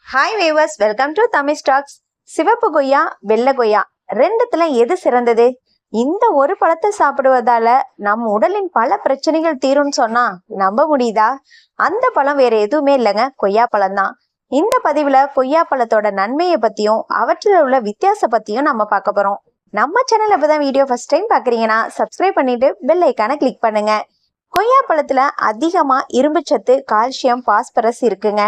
Hi viewers, welcome to Tamil stocks. சிவப்பு கொய்யா, வெள்ளை கொய்யா ரெண்டுத்துல எது சிறந்தது? இந்த ஒரு பழத்தை சாப்பிடுவதால நம் உடலின் பல பிரச்சனைகள் தீரும்னு சொன்னா நம்ப முடியுதா? அந்த பழம் வேற எதுவுமே இல்லைங்க, கொய்யா பழம் தான். இந்த பதிவுல கொய்யா பழத்தோட நன்மையை பத்தியும் அவற்றில் உள்ள வித்தியாச பத்தியும் நம்ம பார்க்க போறோம். நம்ம சேனல் இப்பதான் வீடியோ ஃபர்ஸ்ட் டைம் பாக்குறீங்கன்னா சப்ஸ்கிரைப் பண்ணிட்டு பெல் ஐக்கானை கிளிக் பண்ணுங்க. கொய்யா பழத்துல அதிகமா இரும்பு சத்து, கால்சியம், பாஸ்பரஸ் இருக்குங்க.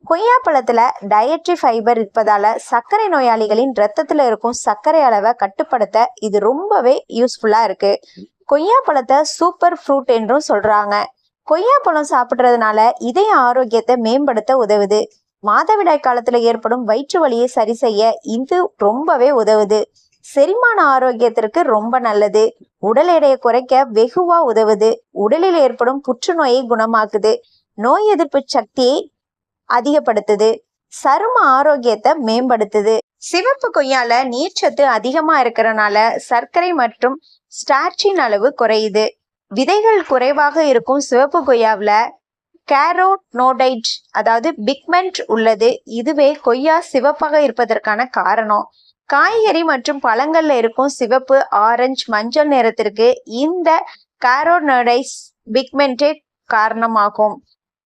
கொய்யா பழத்துல டயட்ரி ஃபைபர் இருப்பதால சர்க்கரை நோயாளிகளின் ரத்தத்துல இருக்கும் சர்க்கரை அளவை கட்டுப்படுத்த இது ரொம்பவே யூஸ்ஃபுல்லா இருக்கு. கொய்யா பழத்தை சூப்பர் ஃப்ரூட் என்றும் சொல்றாங்க. கொய்யா பழம் சாப்பிடுறதுனால இதய ஆரோக்கியத்தை மேம்படுத்த உதவுது. மாதவிடாய் காலத்துல ஏற்படும் வயிற்று வலியை சரி செய்ய இது ரொம்பவே உதவுது. செரிமான ஆரோக்கியத்திற்கு ரொம்ப நல்லது. உடல் எடையை குறைக்க வெகுவா உதவுது. உடலில் ஏற்படும் புற்றுநோயை குணமாக்குது. நோய் எதிர்ப்பு சக்தியை அதிகப்படுத்துது. சரும ஆரோக்கியத்தை மேம்படுத்துது. சிவப்பு கொய்யால நீர்ச்சத்து அதிகமா இருக்கிறனால சர்க்கரை மற்றும் ஸ்டார்ச்சின் அளவு குறையுது. விதைகள் குறைவாக இருக்கும் சிவப்பு கொய்யாவில் கேரோட்னோடைட் அதாவது பிக்மெண்ட் உள்ளது. இதுவே கொய்யா சிவப்பாக இருப்பதற்கான காரணம். காய்கறி மற்றும் பழங்கள்ல இருக்கும் சிவப்பு, ஆரஞ்சு, மஞ்சள் நிறத்திற்கு இந்த கேரோட்னோடைட்ஸ் பிக்மெண்டே காரணமாகும்.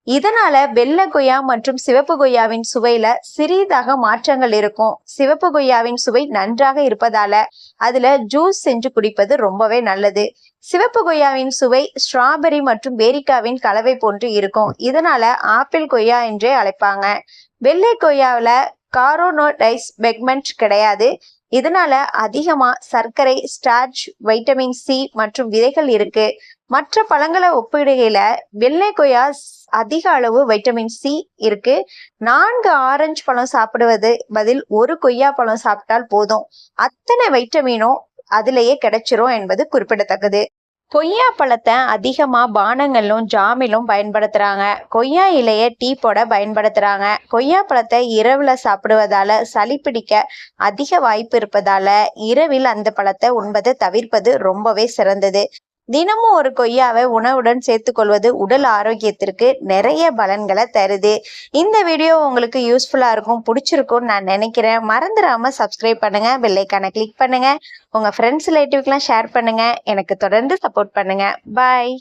இதனால வெள்ளை கொய்யா மற்றும் சிவப்பு கொய்யாவின் சுவையில சிறிதாக மாற்றங்கள் இருக்கும். சிவப்பு கொய்யாவின் சுவை நன்றாக இருப்பதால அதுல ஜூஸ் செஞ்சு குடிப்பது ரொம்பவே நல்லது. சிவப்பு கொய்யாவின் சுவை ஸ்ட்ராபெரி மற்றும் பேரிக்காவின் கலவை போன்று இருக்கும். இதனால ஆப்பிள் கொய்யா என்றே அழைப்பாங்க. வெள்ளை கொய்யாவில காரோனோடைஸ் பிக்மெண்ட் கிடையாது. இதனால அதிகமா சர்க்கரை, ஸ்டார்ச், வைட்டமின் சி மற்றும் விதைகள் இருக்கு. மற்ற பழங்களை ஒப்பிடுகையில வெள்ளை கொய்யா அதிக அளவு வைட்டமின் சி இருக்கு. 4 ஆரஞ்சு பழம் சாப்பிடுவது பதில் ஒரு கொய்யா பழம் சாப்பிட்டால் போதும், அத்தனை வைட்டமினும் அதுலயே கிடைச்சிரும் என்பது குறிப்பிடத்தக்கது. கொய்யா பழத்தை அதிகமா பானங்களிலும் ஜாமிலும் பயன்படுத்துறாங்க. கொய்யா இலைய டீ போட பயன்படுத்துறாங்க. கொய்யா பழத்தை இரவுல சாப்பிடுவதால சளி பிடிக்க அதிக வாய்ப்பு இருப்பதால இரவில் அந்த பழத்தை உண்பதை தவிர்ப்பது ரொம்பவே சிறந்தது. தினமும் ஒரு கொய்யாவை உணவுடன் சேர்த்துக்கொள்வது உடல் ஆரோக்கியத்திற்கு நிறைய பலன்களை தருது. இந்த வீடியோ உங்களுக்கு யூஸ்ஃபுல்லா இருக்கும், பிடிச்சிருக்கும்னு நான் நினைக்கிறேன். மறந்துடாம சப்ஸ்கிரைப் பண்ணுங்க, பெல் ஐக்கானை கிளிக் பண்ணுங்க, உங்க ஃப்ரெண்ட்ஸ் ரிலேட்டிவ்க்கெல்லாம் ஷேர் பண்ணுங்க. எனக்கு தொடர்ந்து சப்போர்ட் பண்ணுங்க. பாய்.